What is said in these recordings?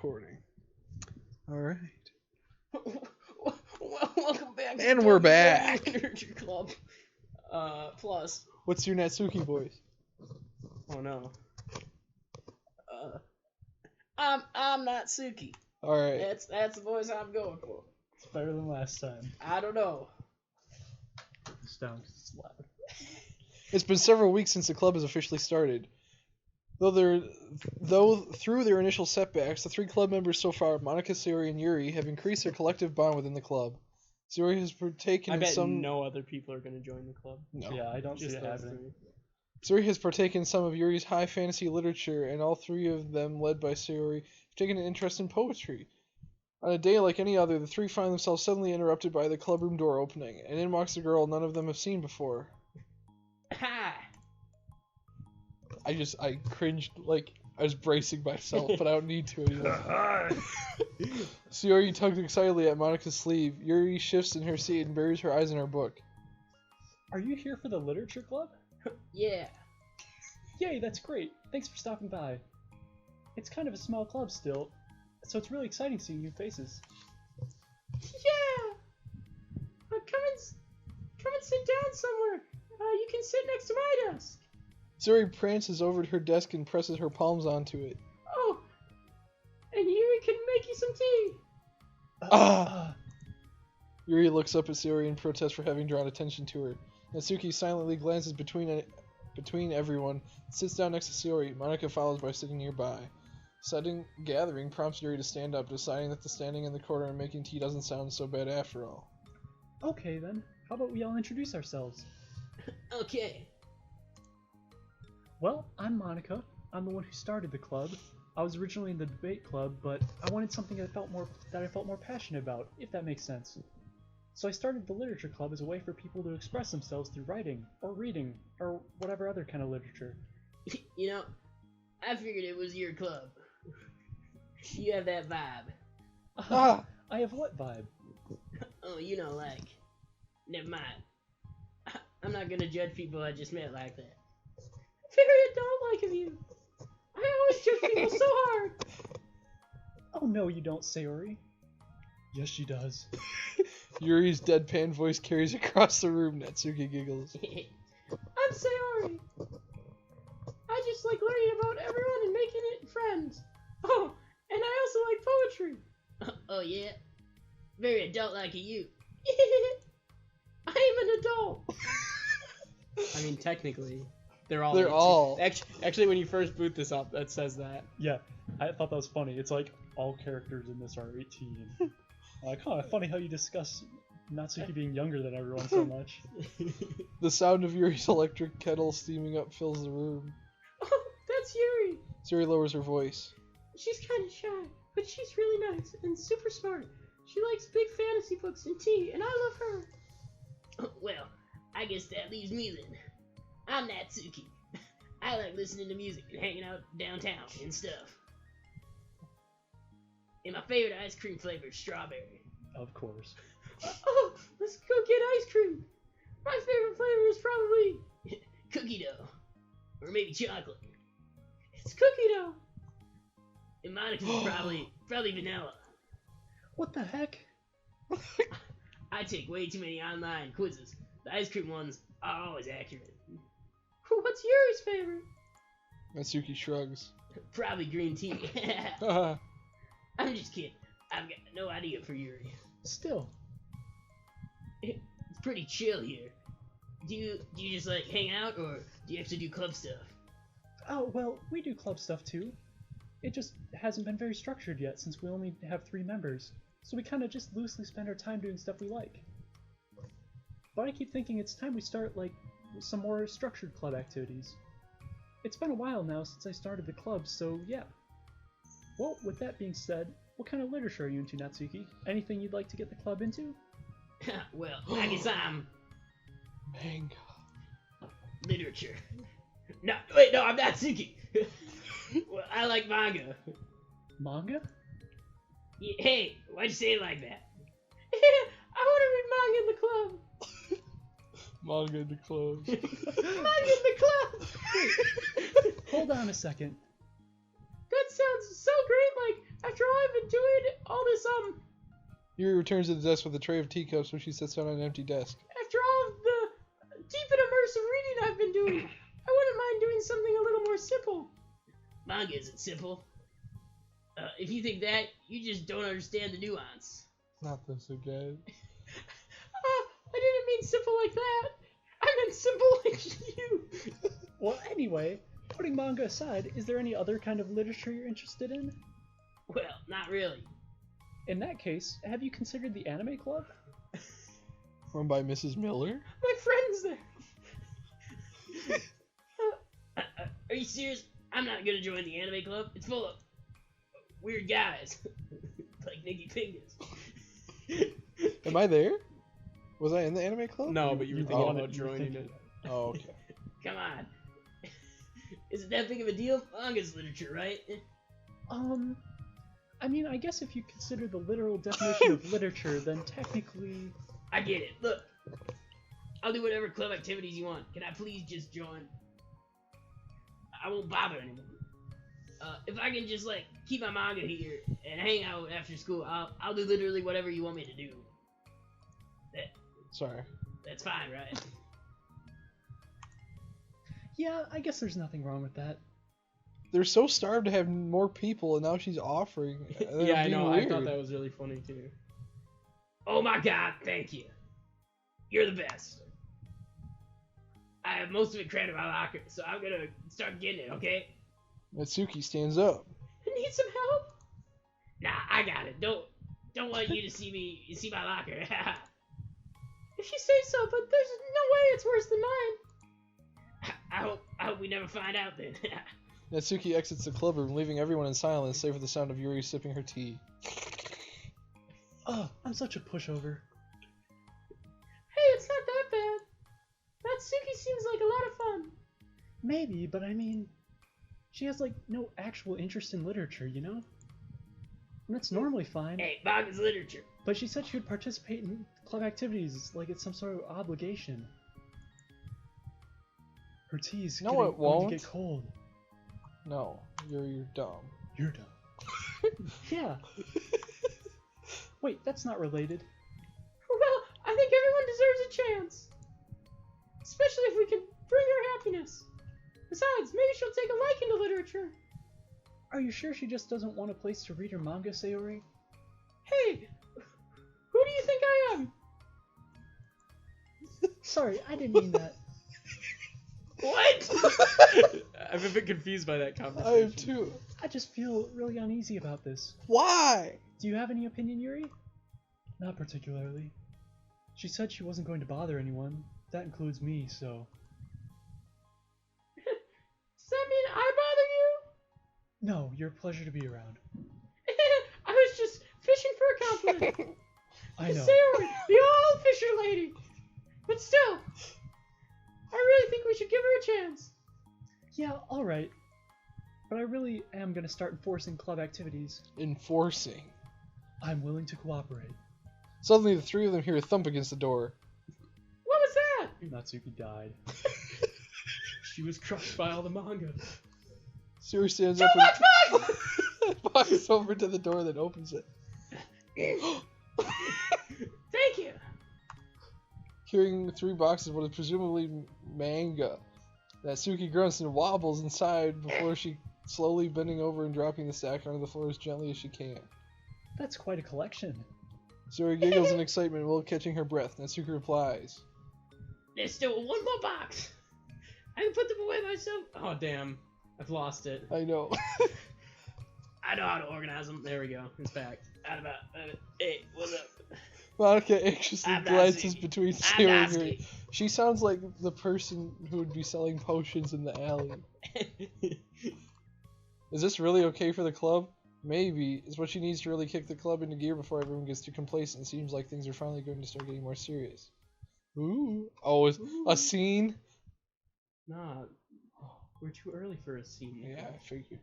recording. All right. Welcome back. And we're back. Literature Club. Plus. What's your Natsuki voice? Oh no. I'm not Suki. All right. That's the voice I'm going for. It's better than last time. I don't know. It's down 'cause it's loud. It's been several weeks since the club has officially started. Though through their initial setbacks, the three club members so far, Monica, Sayori, and Yuri, have increased their collective bond within the club. Sayori has partaken I in bet some. no other people are going to join the club. No. Yeah, I don't see Just it those happening. three. Sayori has partaken in some of Yuri's high fantasy literature, and all three of them, led by Sayori, have taken an interest in poetry. On a day like any other, the three find themselves suddenly interrupted by the clubroom door opening, and in walks a girl none of them have seen before. Hi. I cringed, like I was bracing myself, but I don't need to anymore. Sayori tugs excitedly at Monica's sleeve. Yuri shifts in her seat and buries her eyes in her book. Are you here for the literature club? Yeah. Yay, that's great. Thanks for stopping by. It's kind of a small club still, so it's really exciting seeing new faces. Yeah. Come and sit down somewhere. You can sit next to my desk. Sayori prances over to her desk and presses her palms onto it. Oh. And Yuri can make you some tea. Yuri looks up at Sayori in protest for having drawn attention to her. Natsuki silently glances between everyone and sits down next to Sayori. Monica follows by sitting nearby. Sudden gathering prompts Yuri to stand up, deciding that the standing in the corner and making tea doesn't sound so bad after all. Okay then, how about we all introduce ourselves? Okay. Well, I'm Monica. I'm the one who started the club. I was originally in the debate club, but I wanted something that I felt more passionate about, if that makes sense. So I started the literature club as a way for people to express themselves through writing, or reading, or whatever other kind of literature. You know, I figured it was your club. You have that vibe. I have what vibe? Oh, you know, like... Never mind. I'm not gonna judge people I just met like that. Very adult-like of you. I always judge people so hard. Oh no, you don't, Sayori. Yes, she does. Yuri's deadpan voice carries across the room. Natsuki giggles. I'm Sayori. I just like learning about everyone and making it friends. Oh, and I also like poetry. Oh yeah? Very adult-like of you. I am an adult. I mean, technically, they're all. Actually, when you first boot this up, that says that. Yeah, I thought that was funny. It's like all characters in this are 18. Like, funny how you discuss Natsuki being younger than everyone so much. The sound of Yuri's electric kettle steaming up fills the room. Oh, that's Yuri. Sayori lowers her voice. She's kind of shy, but she's really nice and super smart. She likes big fantasy books and tea, and I love her. Well, I guess that leaves me then. I'm Natsuki. I like listening to music and hanging out downtown and stuff. And my favorite ice cream flavor is strawberry. Of course. Oh, let's go get ice cream. My favorite flavor is probably cookie dough. Or maybe chocolate. It's cookie dough. And Monica's probably vanilla. What the heck? I take way too many online quizzes. The ice cream ones are always accurate. What's Yuri's favorite? Natsuki shrugs. Probably green tea. I'm just kidding. I've got no idea for Yuri. Still. It's pretty chill here. Do you just like hang out, or do you actually do club stuff? Oh, well, we do club stuff too. It just hasn't been very structured yet since we only have 3 members. So we kind of just loosely spend our time doing stuff we like. But I keep thinking it's time we start, like, some more structured club activities. It's been a while now since I started the club, so yeah. Well, with that being said, what kind of literature are you into, Natsuki? Anything you'd like to get the club into? Well, I guess I'm... Manga. Literature. No, wait, no, I'm Natsuki. Well, I like manga. Manga? Yeah, hey, why'd you say it like that? I want to read manga in the club. Manga in the clothes. Manga in the club! Hold on a second. That sounds so great, like, after all really something. Yuri returns to the desk with a tray of teacups, which she sets down on an empty desk. After all of the deep and immersive reading I've been doing, I wouldn't mind doing something a little more simple. Manga isn't simple. If you think that, you just don't understand the nuance. Not this again. I didn't mean simple like that. I meant simple like you. Well, anyway, putting manga aside, is there any other kind of literature you're interested in? Well, not really. In that case, have you considered the anime club? Run by Mrs. Miller? My friend's there. Are you serious? I'm not gonna join the anime club. It's full of weird guys. Like Nicky Fingers. Am I there? Was I in the anime club? No, but you were thinking Oh. about joining it. Oh, okay. Come on. Is it that big of a deal? Manga's literature, right? I mean, I guess if you consider the literal definition of literature, then technically... I get it. Look, I'll do whatever club activities you want. Can I please just join? I won't bother anyone. If I can just like keep my manga here and hang out after school, I'll do literally whatever you want me to do. Sorry. That's fine, right? Yeah, I guess there's nothing wrong with that. They're so starved to have more people, and now she's offering. Yeah, I know. Weird. I thought that was really funny too. Oh my god, thank you. You're the best. I have most of it crammed in my locker, so I'm gonna start getting it, okay? Natsuki stands up. I need some help. Nah, I got it. Don't want you to see my locker. If you say so, but there's no way it's worse than mine. I hope we never find out then. Natsuki exits the club room, leaving everyone in silence, save for the sound of Yuri sipping her tea. Oh, I'm such a pushover. Hey, it's not that bad. Natsuki seems like a lot of fun. Maybe, but I mean, she has, like, no actual interest in literature, you know? And that's normally fine. Hey, manga's literature. But she said she would participate in club activities like it's some sort of obligation. Her tea's No, going it won't. to get cold. No, you're dumb. You're dumb. Yeah. Wait, that's not related. Well, I think everyone deserves a chance. Especially if we can bring her happiness. Besides, maybe she'll take a liking to literature. Are you sure she just doesn't want a place to read her manga, Sayori? Hey, who do you think I am? Sorry, I didn't mean that. What? I'm a bit confused by that I conversation. am too. I just feel really uneasy about this. Why? Do you have any opinion, Yuri? Not particularly. She said she wasn't going to bother anyone. That includes me, so... Does that mean I bother you? No, you're a pleasure to be around. I was just fishing for a compliment. I know. Sayori, the old fisher lady. But still, I really think we should give her a chance. Yeah, alright. But I really am gonna start enforcing club activities. Enforcing. I'm willing to cooperate. Suddenly, the three of them hear a thump against the door. What was that? Natsuki died. She was crushed by all the manga. Siri stands Too up much fun! and walks over to the door, then opens it. Thank you. Carrying 3 boxes of what is presumably manga. Natsuki grunts and wobbles inside before she slowly bending over and dropping the stack onto the floor as gently as she can. That's quite a collection. Suri giggles in excitement while catching her breath. Natsuki replies. There's still one more box. I can put them away myself. Oh damn, I've lost it. I know. I know how to organize them. There we go. It's back. Hey, what's up? Monica anxiously I'm not glances Suki. between I'm Siri not and Yuri. Suki. She sounds like the person who would be selling potions in the alley. Is this really okay for the club? Maybe. It's what she needs to really kick the club into gear before everyone gets too complacent. It seems like things are finally going to start getting more serious. Ooh. Oh, is a scene? Nah, we're too early for a scene. Yeah, I figured.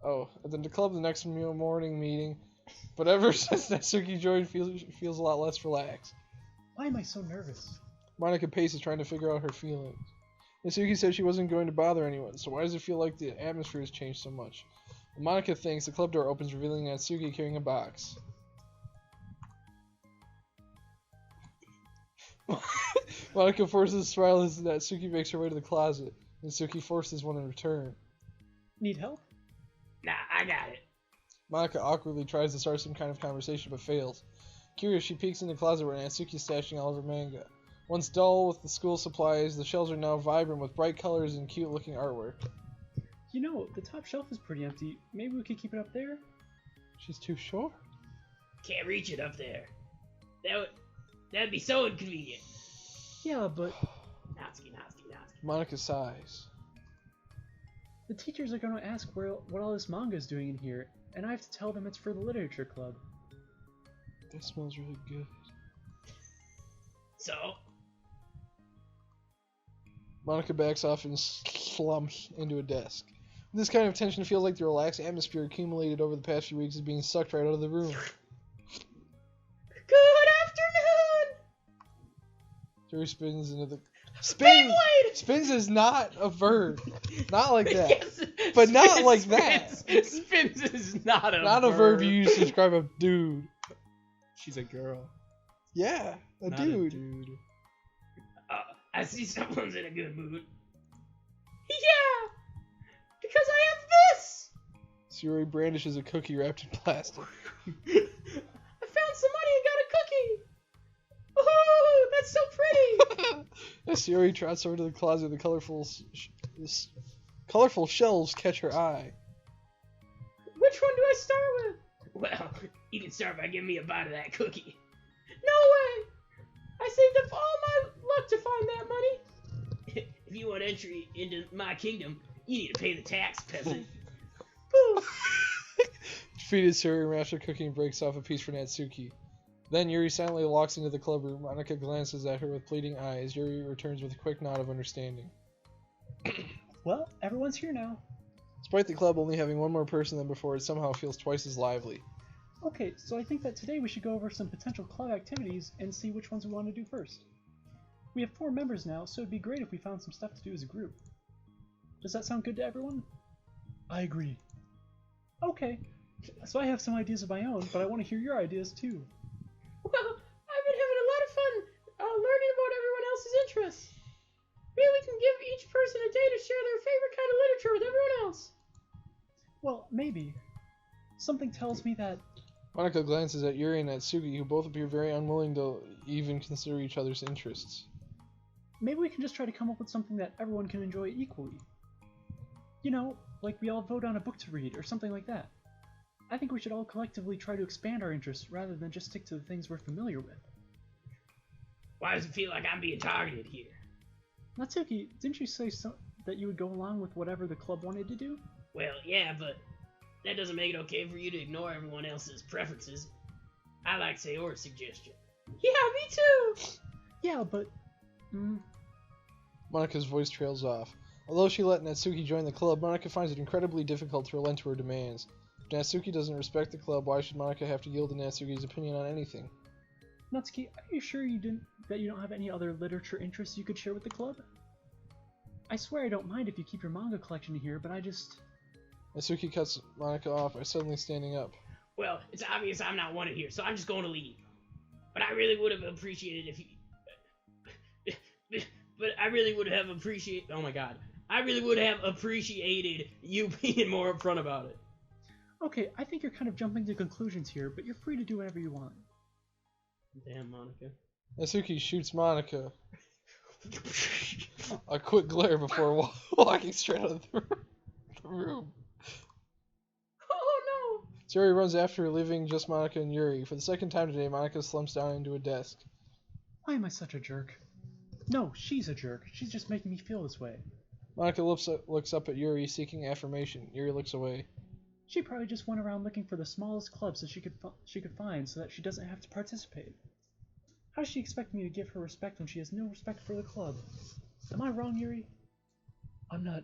Oh, and then the club the next morning meeting. But ever since Natsuki joined, feels a lot less relaxed. Why am I so nervous? Monica paces trying to figure out her feelings. Natsuki said she wasn't going to bother anyone, so why does it feel like the atmosphere has changed so much? Monica thinks the club door opens, revealing Natsuki carrying a box. Monica forces a smile as Natsuki makes her way to the closet. Natsuki forces one in return. Need help? Nah, I got it. Monica awkwardly tries to start some kind of conversation but fails. Curious, she peeks in the closet where Natsuki is stashing all of her manga. Once dull with the school supplies, the shelves are now vibrant with bright colors and cute-looking artwork. You know, the top shelf is pretty empty. Maybe we could keep it up there? She's too short. Can't reach it up there. That'd be so inconvenient. Yeah, but Natsuki. Monica sighs. the teachers are going to ask what all this manga is doing in here, and I have to tell them it's for the literature club. That smells really good. So? Monica backs off and slumps into a desk. This kind of tension feels like the relaxed atmosphere accumulated over the past few weeks is being sucked right out of the room. Good afternoon! Jerry spins into the... Beyblade! Spins is not a verb. Not like that. Yes, But not like that. Spins is not a Not verb. a verb you use to describe a dude. She's a girl. Yeah, a Not dude. A dude. I see someone's in a good mood. Yeah! Because I have this! Suri brandishes a cookie wrapped in plastic. I found some money and got a cookie! Oh, that's so pretty! As Suri trots over to the closet, the colorful shelves catch her eye. Which one do I start with? Well, you can start by giving me a bite of that cookie. No way! I saved up all my luck to find that money. If you want entry into my kingdom, you need to pay the tax, peasant. Boo! Defeated, Suri wraps her cookie and breaks off a piece for Natsuki. Then Yuri silently walks into the club room. Monica glances at her with pleading eyes. Yuri returns with a quick nod of understanding. Well, everyone's here now. Despite the club only having one more person than before, it somehow feels twice as lively. Okay, so I think that today we should go over some potential club activities and see which ones we want to do first. We have 4 members now, so it'd be great if we found some stuff to do as a group. Does that sound good to everyone? I agree. Okay, so I have some ideas of my own, but I want to hear your ideas too. Well, I've been having a lot of fun learning about everyone else's interests. Maybe we can give each person a day to share their favorite kind of literature with everyone else. Well, maybe. Something tells me that... Monica glances at Yuri and Natsuki, who both appear very unwilling to even consider each other's interests. Maybe we can just try to come up with something that everyone can enjoy equally. You know, like we all vote on a book to read, or something like that. I think we should all collectively try to expand our interests rather than just stick to the things we're familiar with. Why does it feel like I'm being targeted here? Natsuki, didn't you say that you would go along with whatever the club wanted to do? Well, yeah, but that doesn't make it okay for you to ignore everyone else's preferences. I like Sayori's suggestion. Yeah, me too! Yeah, but... Monica's voice trails off. Although she let Natsuki join the club, Monica finds it incredibly difficult to relent to her demands. If Natsuki doesn't respect the club, why should Monica have to yield to Natsuki's opinion on anything? Natsuki, are you sure you don't have any other literature interests you could share with the club? I swear I don't mind if you keep your manga collection here, but I just... Natsuki cuts Monica off by suddenly standing up. Well, it's obvious I'm not wanted here, so I'm just going to leave. But I really would have appreciated if you... But I really would have appreciated... Oh my god. I really would have appreciated you being more upfront about it. Okay, I think you're kind of jumping to conclusions here, but you're free to do whatever you want. Damn, Monica. Natsuki shoots Monica a quick glare before walking straight out of the room. Oh no! Suri runs after her, leaving just Monica and Yuri. For the second time today, Monica slumps down into a desk. Why am I such a jerk? No, she's a jerk. She's just making me feel this way. Monica looks up at Yuri, seeking affirmation. Yuri looks away. She probably just went around looking for the smallest clubs that she could find so that she doesn't have to participate. How does she expect me to give her respect when she has no respect for the club? Am I wrong, Yuri? I'm not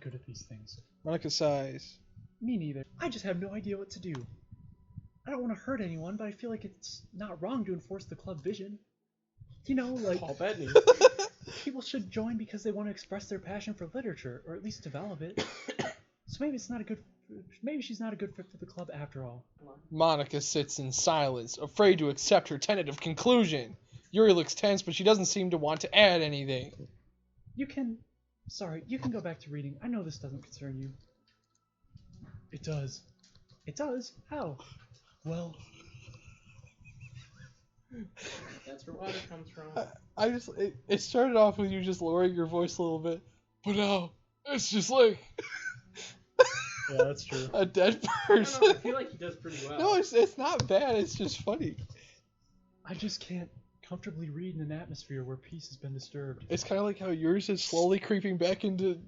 good at these things. Monica sighs. Me neither. I just have no idea what to do. I don't want to hurt anyone, but I feel like it's not wrong to enforce the club vision. You know, like... Paul Bettany. People should join because they want to express their passion for literature, or at least develop it. So maybe it's not a good maybe she's not a good fit for the club after all. Monica sits in silence, afraid to accept her tentative conclusion. Yuri looks tense, but she doesn't seem to want to add anything. You can go back to reading. I know this doesn't concern you. It does. It does? How? Well... That's where water comes from. It started off with you just lowering your voice a little bit, but now it's just like... Yeah, that's true. A dead I person. don't know, I feel like he does pretty well. No, it's not bad, it's just funny. I just can't comfortably read in an atmosphere where peace has been disturbed. It's kind of like how yours is slowly creeping back into...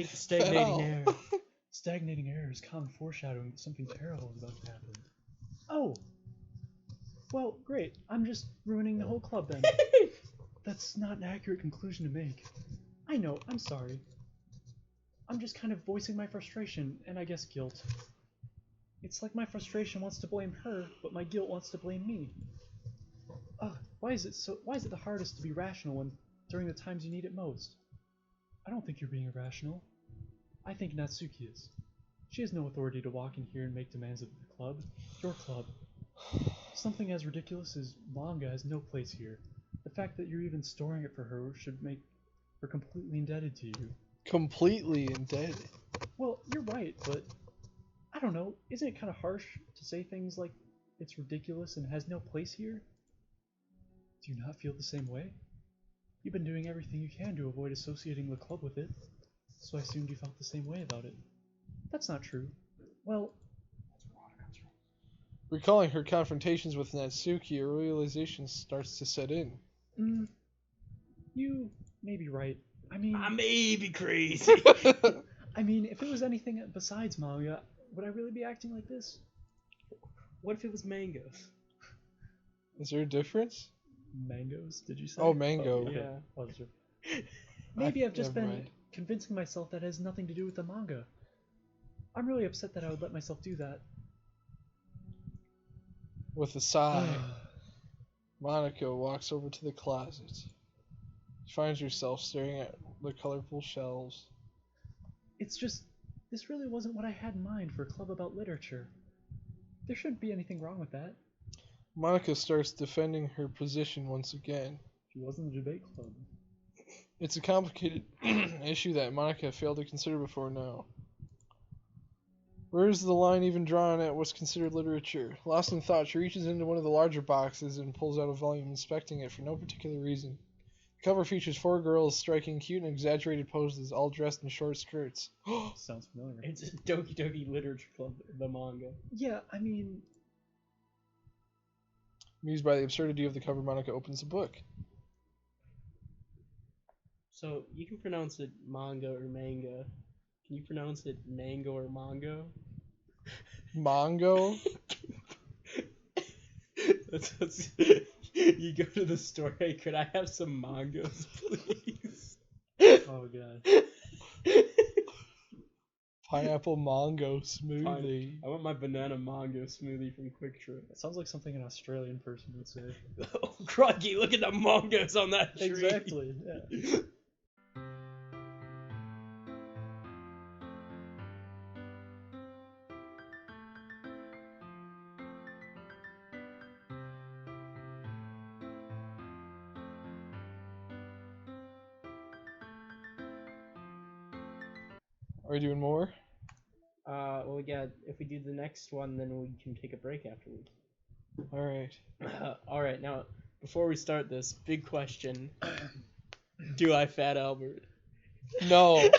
Stagnating air. Stagnating air is common foreshadowing that something terrible is about to happen. Oh! Well, great. I'm just ruining the whole club then. That's not an accurate conclusion to make. I know, I'm sorry. I'm just kind of voicing my frustration, and I guess guilt. It's like my frustration wants to blame her, but my guilt wants to blame me. Why is it the hardest to be rational when during the times you need it most? I don't think you're being irrational. I think Natsuki is. She has no authority to walk in here and make demands of the club. Your club. Something as ridiculous as manga has no place here. The fact that you're even storing it for her should make her completely indebted to you. Completely indebted? Well, you're right, but I don't know. Isn't it kind of harsh to say things like it's ridiculous and has no place here? Do you not feel the same way? You've been doing everything you can to avoid associating the club with it, so I assumed you felt the same way about it. That's not true. Well... Recalling her confrontations with Natsuki, a realization starts to set in. You may be right. I mean... I may be crazy. I mean, if it was anything besides manga, would I really be acting like this? What if it was mangoes? Is there a difference? Mangoes, did you say? Oh, mango. Oh, yeah. Oh, sure. Maybe I've just been convincing myself that it has nothing to do with the manga. I'm really upset that I would let myself do that. With a sigh, Monica walks over to the closet. She finds herself staring at the colorful shelves. It's just, this really wasn't what I had in mind for a club about literature. There shouldn't be anything wrong with that. Monica starts defending her position once again. She wasn't a debate club. It's a complicated issue that Monica failed to consider before now. Where is the line even drawn at what's considered literature? Lost in thought, she reaches into one of the larger boxes and pulls out a volume, inspecting it for no particular reason. The cover features 4 girls striking cute and exaggerated poses, all dressed in short skirts. Sounds familiar. It's Doki Doki Literature Club, the manga. Yeah, I mean... Amused by the absurdity of the cover, Monica opens the book. So, you can pronounce it manga or manga. Can you pronounce it mango or mongo? Mongo? You go to the store, hey, could I have some mangos, please? Oh, God. Pineapple mango smoothie. I want my banana mango smoothie from Quick Trip. That sounds like something an Australian person would say. Oh, crikey, look at the mangoes on that tree. Exactly, yeah. Are we doing more? Well, we got, if we do the next one, then we can take a break afterwards. Alright. Alright, now, before we start this, big question. Do I Fat Albert? No.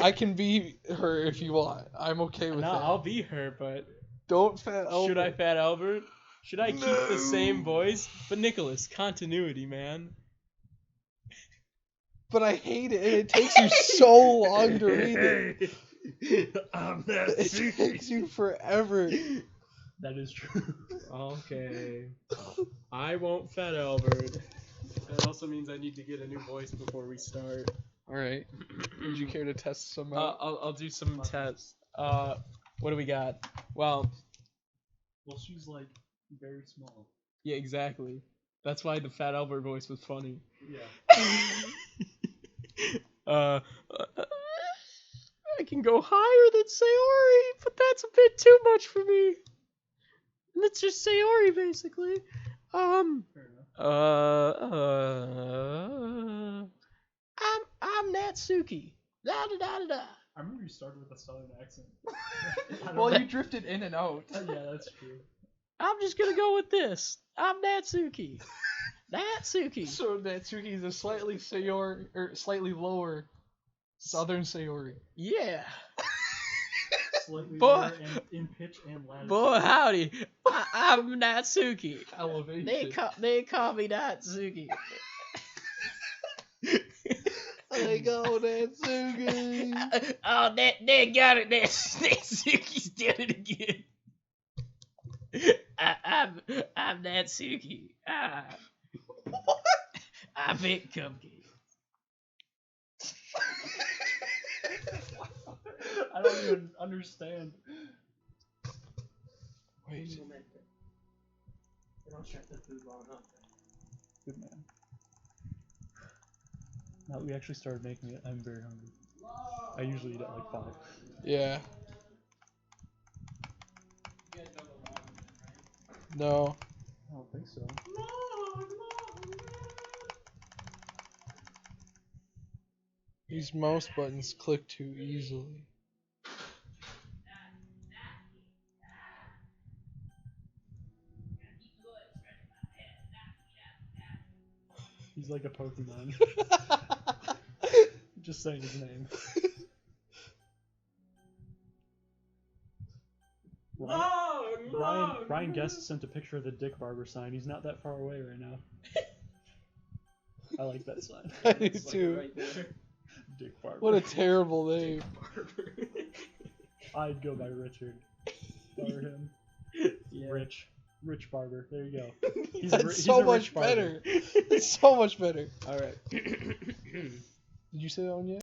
I can be her if you want. I'm okay with that. I'll be her, but... Don't Fat Albert. Should I Fat Albert? Should I keep the same voice? But Nicholas, continuity, man. But I hate it, and it takes you so long to read it. It takes you forever. That is true. Okay. I won't Fat Albert. That also means I need to get a new voice before we start. Alright. Would you care to test some out? I'll do some tests. What do we got? Well, she's like very small. yeah, exactly. That's why the Fat Albert voice was funny. Yeah. I can go higher than Sayori, but that's a bit too much for me. And it's just Sayori, basically. I'm Natsuki. Da da da da da. I remember you started with a southern accent. Well, you drifted in and out. Yeah, that's true. I'm just gonna go with this. I'm Natsuki. Natsuki. So Natsuki is a slightly Sayori, or slightly lower Southern Sayori. Yeah. Slightly Boy. lower in pitch and latitude. Boy, howdy. I'm Natsuki. Elevation. They call me Natsuki. They go Natsuki. Oh, they got it. Natsuki's did it again. I'm Natsuki. I make cupcakes. I don't even understand. Wait. They don't shut the food long enough. Good man. Now that we actually started making it, I'm very hungry. I usually eat at like 5. Yeah. No. I don't think so. These mouse buttons click too easily. He's like a Pokemon. Just saying his name. Ryan Guest sent a picture of the Dick Barber sign. He's not that far away right now. I like that sign. I do too. Right there. Dick Barber. What a terrible name. I'd go by Richard. Or him. Yeah. Rich Barber. There you go. That's so much better. It's so much better. All right. Did you say that one yet?